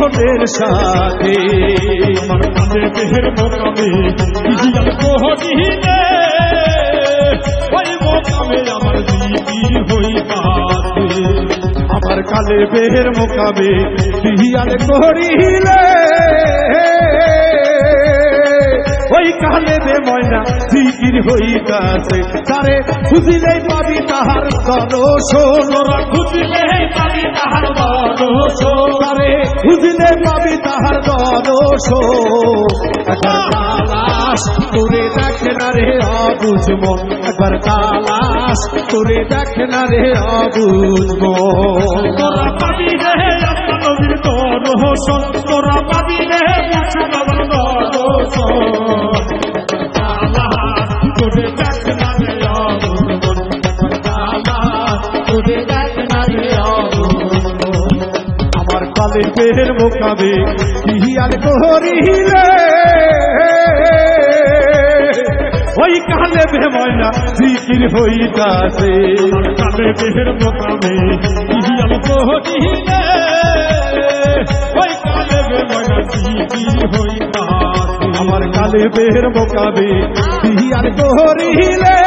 মনের সাথে আমার কালে দেহের মোকামে ইহিয়াল কোহরিলে ওই মোকামে আমার জিকির হইতাছে আমার কালে বেহের মোকাবে হিয়াল করিলে ওই কালে বে ময়না জিকির হইতাছে তারে খুঁজিলেই পাবি তাহার দর্শন তোরা খুঁজিলে পাবি তাহার দর্শন তারে খুঁজিলে পাবি তাহার দর্শন একবার তালাশ করে দেখে না রে অবুঝ মন একবার তালাশ করে দেখে না রে অবুঝ মন তোরা পাবি রে আল্লাহ নবীর দর্শন তোরা পাবি রে মুর্শিদ বাবার দর্শন আল্লাহ তোরে দেখ না রে আল্লাহ তোরে দেখ না রে আমার কালে বের মোকাবে হিয়াল করিলে ওই কালে বে ময়না জিকির হইতাছে আমার কালে দেহের মোকামে ইহিয়াল কোহরিলে ওই কালে বে ময়না জিকির হইতাছে আমার কালে বের মোকাবে হিয়াল করিলে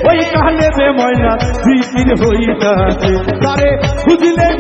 ওই কালে বে ময়না জিকির হইতাছে তারে খুঁজিলে